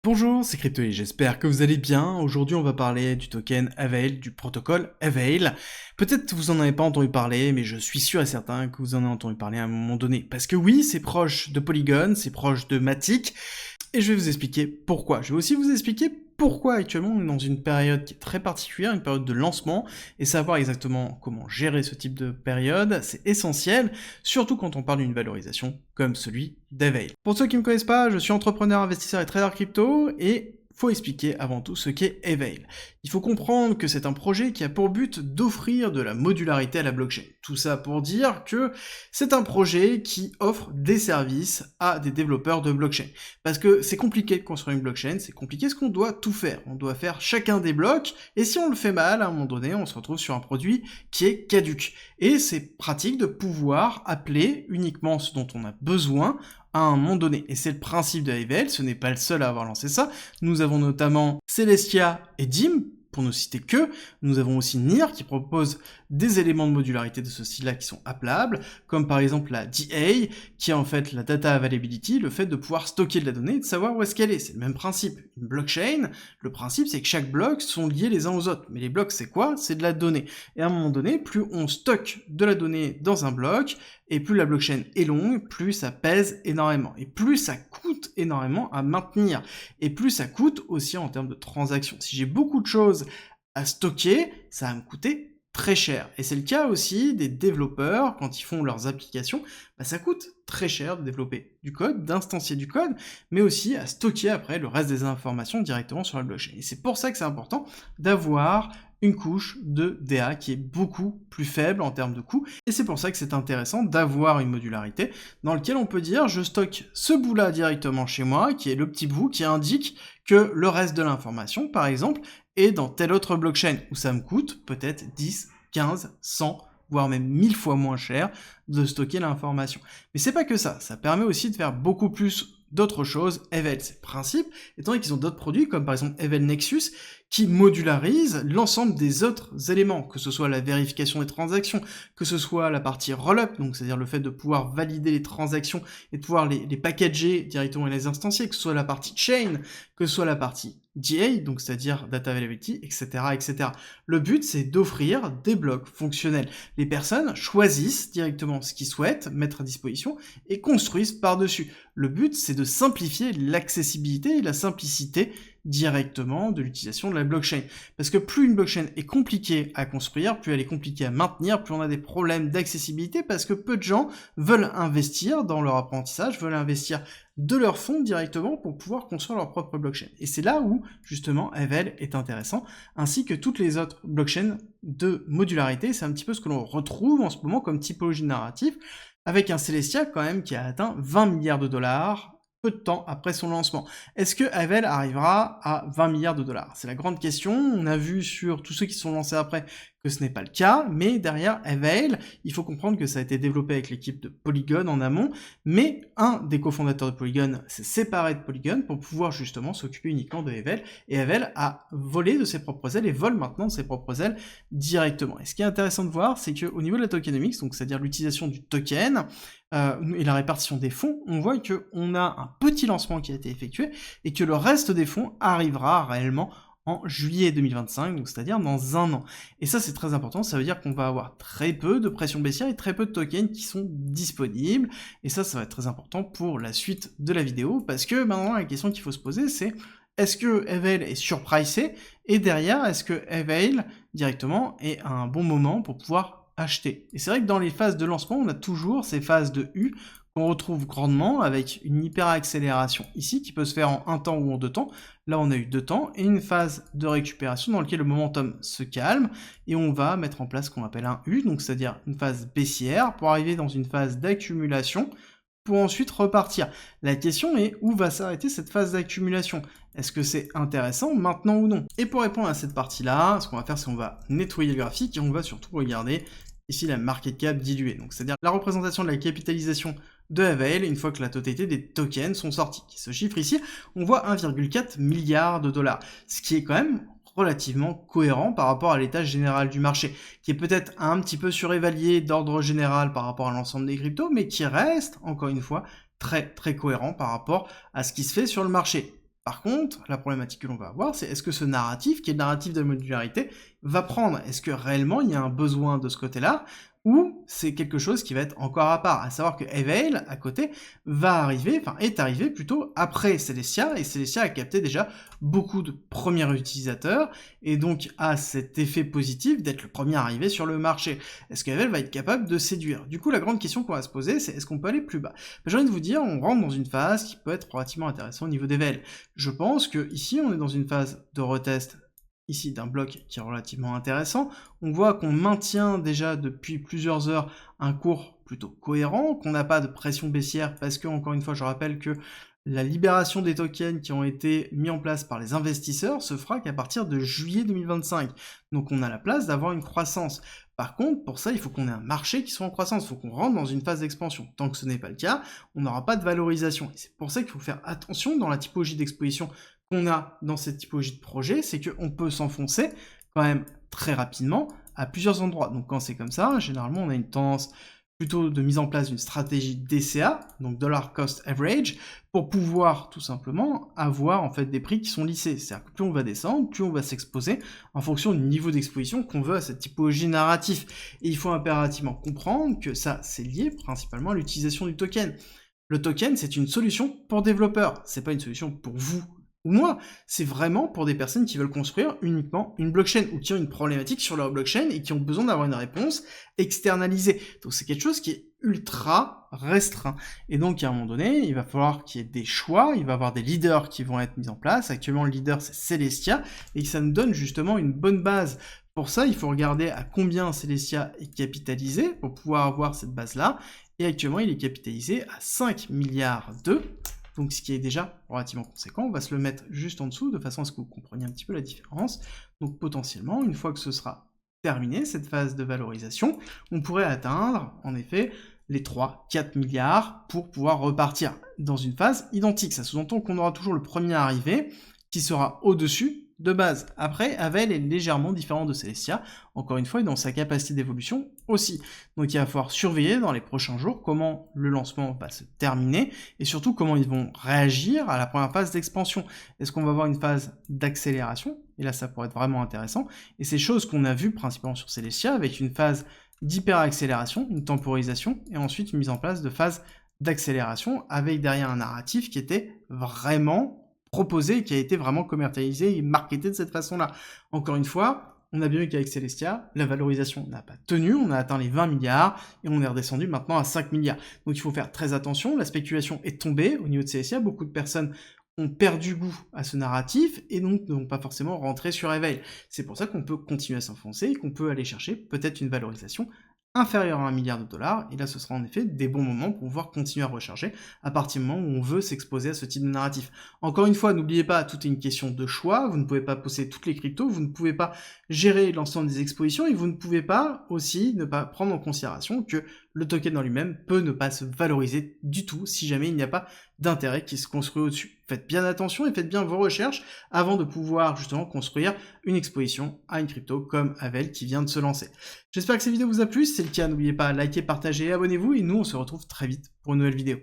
Bonjour, c'est Crypto et j'espère que vous allez bien. Aujourd'hui, on va parler du token Avail, du protocole Avail. Peut-être que vous en avez pas entendu parler, mais je suis sûr et certain que vous en avez entendu parler à un moment donné. Parce que oui, c'est proche de Polygon, c'est proche de Matic, et je vais vous expliquer pourquoi. Je vais aussi vous expliquer pourquoi actuellement on est dans une période qui est très particulière, une période de lancement, et savoir exactement comment gérer ce type de période, c'est essentiel, surtout quand on parle d'une valorisation comme celui d'Avail. Pour ceux qui ne me connaissent pas, je suis entrepreneur, investisseur et trader crypto, et faut expliquer avant tout ce qu'est Avail. Il faut comprendre que c'est un projet qui a pour but d'offrir de la modularité à la blockchain. Tout ça pour dire que c'est un projet qui offre des services à des développeurs de blockchain. Parce que c'est compliqué de construire une blockchain, c'est compliqué parce qu'on doit tout faire. On doit faire chacun des blocs, et si on le fait mal, à un moment donné, on se retrouve sur un produit qui est caduque. Et c'est pratique de pouvoir appeler uniquement ce dont on a besoin à un moment donné. Et c'est le principe de Avail, ce n'est pas le seul à avoir lancé ça. Nous avons notamment Celestia et Dim, pour ne citer que. Nous avons aussi NIR qui propose des éléments de modularité de ce style-là qui sont appelables, comme par exemple la DA, qui est en fait la data availability, le fait de pouvoir stocker de la donnée et de savoir où est-ce qu'elle est. C'est le même principe. Une blockchain, le principe c'est que chaque bloc sont liés les uns aux autres. Mais les blocs c'est quoi? C'est de la donnée. Et à un moment donné, plus on stocke de la donnée dans un bloc, et plus la blockchain est longue, plus ça pèse énormément. Et plus ça coûte énormément à maintenir. Et plus ça coûte aussi en termes de transactions. Si j'ai beaucoup de choses à stocker, ça va me coûter très cher. Et c'est le cas aussi des développeurs, quand ils font leurs applications, ça coûte très cher de développer du code, d'instancier du code, mais aussi à stocker après le reste des informations directement sur la blockchain. Et c'est pour ça que c'est important d'avoir une couche de DA qui est beaucoup plus faible en termes de coût, et c'est pour ça que c'est intéressant d'avoir une modularité dans laquelle on peut dire je stocke ce bout-là directement chez moi, qui est le petit bout qui indique que le reste de l'information, par exemple, est dans telle autre blockchain, où ça me coûte peut-être 10, 15, 100, voire même 1000 fois moins cher de stocker l'information. Mais c'est pas que ça permet aussi de faire beaucoup plus d'autres choses. Avail, c'est le principe, étant donné qu'ils ont d'autres produits, comme par exemple Avail Nexus, qui modularise l'ensemble des autres éléments, que ce soit la vérification des transactions, que ce soit la partie rollup, donc c'est-à-dire le fait de pouvoir valider les transactions et de pouvoir les packager directement et les instancier, que ce soit la partie chain, que ce soit la partie DA, donc c'est-à-dire data availability, etc., etc. Le but, c'est d'offrir des blocs fonctionnels. Les personnes choisissent directement ce qu'ils souhaitent mettre à disposition et construisent par-dessus. Le but, c'est de simplifier l'accessibilité et la simplicité directement de l'utilisation de la blockchain. Parce que plus une blockchain est compliquée à construire, plus elle est compliquée à maintenir, plus on a des problèmes d'accessibilité, parce que peu de gens veulent investir dans leur apprentissage, veulent investir de leurs fonds directement pour pouvoir construire leur propre blockchain. Et c'est là où, justement, Avail est intéressant, ainsi que toutes les autres blockchains de modularité. C'est un petit peu ce que l'on retrouve en ce moment comme typologie narrative, avec un Celestia quand même qui a atteint 20 milliards de dollars peu de temps après son lancement. Est-ce que Avail arrivera à 20 milliards de dollars? C'est la grande question. On a vu sur tous ceux qui sont lancés après que ce n'est pas le cas, mais derrière Avail, il faut comprendre que ça a été développé avec l'équipe de Polygon en amont, mais un des cofondateurs de Polygon s'est séparé de Polygon pour pouvoir justement s'occuper uniquement de Avail, et Avail a volé de ses propres ailes et vole maintenant de ses propres ailes directement. Et ce qui est intéressant de voir, c'est qu'au niveau de la tokenomics, donc c'est-à-dire l'utilisation du token, et la répartition des fonds, on voit qu'on a un petit lancement qui a été effectué, et que le reste des fonds arrivera réellement en juillet 2025, donc c'est-à-dire dans un an. Et ça, c'est très important, ça veut dire qu'on va avoir très peu de pression baissière et très peu de tokens qui sont disponibles, et ça va être très important pour la suite de la vidéo, parce que maintenant, la question qu'il faut se poser, c'est est-ce que Avail est surpricé, et derrière, est-ce que Avail, directement, est à un bon moment pour pouvoir acheter. Et c'est vrai que dans les phases de lancement, on a toujours ces phases de U qu'on retrouve grandement avec une hyper-accélération ici qui peut se faire en un temps ou en deux temps. Là, on a eu 2 temps et une phase de récupération dans laquelle le momentum se calme et on va mettre en place ce qu'on appelle un U, donc c'est-à-dire une phase baissière pour arriver dans une phase d'accumulation pour ensuite repartir. La question est où va s'arrêter cette phase d'accumulation? Est-ce que c'est intéressant maintenant ou non? Et pour répondre à cette partie-là, ce qu'on va faire, c'est qu'on va nettoyer le graphique et on va surtout regarder ici la market cap diluée, donc c'est-à-dire la représentation de la capitalisation de Avail une fois que la totalité des tokens sont sortis. Ce chiffre ici, on voit 1,4 milliard de dollars, ce qui est quand même relativement cohérent par rapport à l'état général du marché, qui est peut-être un petit peu surévalué d'ordre général par rapport à l'ensemble des cryptos, mais qui reste, encore une fois, très très cohérent par rapport à ce qui se fait sur le marché. Par contre, la problématique que l'on va avoir, c'est est-ce que ce narratif, qui est le narratif de la modularité, va prendre? Est-ce que réellement il y a un besoin de ce côté-là, ou c'est quelque chose qui va être encore à part? À savoir que Eveil, à côté, va arriver, enfin est arrivé plutôt après Celestia, et Celestia a capté déjà beaucoup de premiers utilisateurs, et donc a cet effet positif d'être le premier arrivé sur le marché. Est-ce qu'Eveil va être capable de séduire? Du coup, la grande question qu'on va se poser, c'est est-ce qu'on peut aller plus bas? J'ai envie de vous dire, on rentre dans une phase qui peut être relativement intéressante au niveau d'Eveil. Je pense que ici, on est dans une phase de retest ici d'un bloc qui est relativement intéressant. On voit qu'on maintient déjà depuis plusieurs heures un cours plutôt cohérent, qu'on n'a pas de pression baissière parce que, encore une fois, je rappelle que la libération des tokens qui ont été mis en place par les investisseurs se fera qu'à partir de juillet 2025. Donc on a la place d'avoir une croissance. Par contre, pour ça, il faut qu'on ait un marché qui soit en croissance, il faut qu'on rentre dans une phase d'expansion. Tant que ce n'est pas le cas, on n'aura pas de valorisation. Et c'est pour ça qu'il faut faire attention dans la typologie d'exposition qu'on a dans cette typologie de projet, c'est qu'on peut s'enfoncer quand même très rapidement à plusieurs endroits. Donc quand c'est comme ça, généralement on a une tendance plutôt de mise en place d'une stratégie DCA, donc Dollar Cost Average, pour pouvoir tout simplement avoir en fait des prix qui sont lissés. C'est-à-dire que plus on va descendre, plus on va s'exposer en fonction du niveau d'exposition qu'on veut à cette typologie narrative. Et il faut impérativement comprendre que ça, c'est lié principalement à l'utilisation du token. Le token, c'est une solution pour développeurs, c'est pas une solution pour vous ou moi, c'est vraiment pour des personnes qui veulent construire uniquement une blockchain ou qui ont une problématique sur leur blockchain et qui ont besoin d'avoir une réponse externalisée. Donc c'est quelque chose qui est ultra restreint. Et donc à un moment donné, il va falloir qu'il y ait des choix, il va y avoir des leaders qui vont être mis en place. Actuellement, le leader, c'est Celestia, et ça nous donne justement une bonne base. Pour ça, il faut regarder à combien Celestia est capitalisé pour pouvoir avoir cette base-là. Et actuellement, il est capitalisé à 5 milliards d'euros. Donc ce qui est déjà relativement conséquent, on va se le mettre juste en dessous, de façon à ce que vous compreniez un petit peu la différence. Donc potentiellement, une fois que ce sera terminé, cette phase de valorisation, on pourrait atteindre, en effet, les 3-4 milliards pour pouvoir repartir dans une phase identique. Ça sous-entend qu'on aura toujours le premier arrivé, qui sera au-dessus de base. Après, Avel est légèrement différent de Celestia, encore une fois, et dans sa capacité d'évolution aussi. Donc il va falloir surveiller dans les prochains jours comment le lancement va se terminer, et surtout comment ils vont réagir à la première phase d'expansion. Est-ce qu'on va avoir une phase d'accélération? Et là, ça pourrait être vraiment intéressant. Et c'est chose qu'on a vu principalement sur Celestia, avec une phase d'hyper-accélération, une temporisation, et ensuite une mise en place de phase d'accélération, avec derrière un narratif qui était vraiment proposé, qui a été vraiment commercialisé et marketé de cette façon-là. Encore une fois, on a bien vu qu'avec Celestia, la valorisation n'a pas tenu, on a atteint les 20 milliards, et on est redescendu maintenant à 5 milliards. Donc il faut faire très attention, la spéculation est tombée au niveau de Celestia, beaucoup de personnes ont perdu goût à ce narratif, et donc ne vont pas forcément rentrer sur Eveil. C'est pour ça qu'on peut continuer à s'enfoncer, et qu'on peut aller chercher peut-être une valorisation inférieur à 1 milliard de dollars, et là ce sera en effet des bons moments pour pouvoir continuer à recharger à partir du moment où on veut s'exposer à ce type de narratif. Encore une fois, n'oubliez pas, tout est une question de choix, vous ne pouvez pas posséder toutes les cryptos, vous ne pouvez pas gérer l'ensemble des expositions, et vous ne pouvez pas aussi ne pas prendre en considération que le token en lui-même peut ne pas se valoriser du tout si jamais il n'y a pas d'intérêt qui se construit au-dessus. Faites bien attention et faites bien vos recherches avant de pouvoir justement construire une exposition à une crypto comme Avel qui vient de se lancer. J'espère que cette vidéo vous a plu, si c'est le cas, n'oubliez pas, likez, partagez et abonnez-vous, et nous on se retrouve très vite pour une nouvelle vidéo.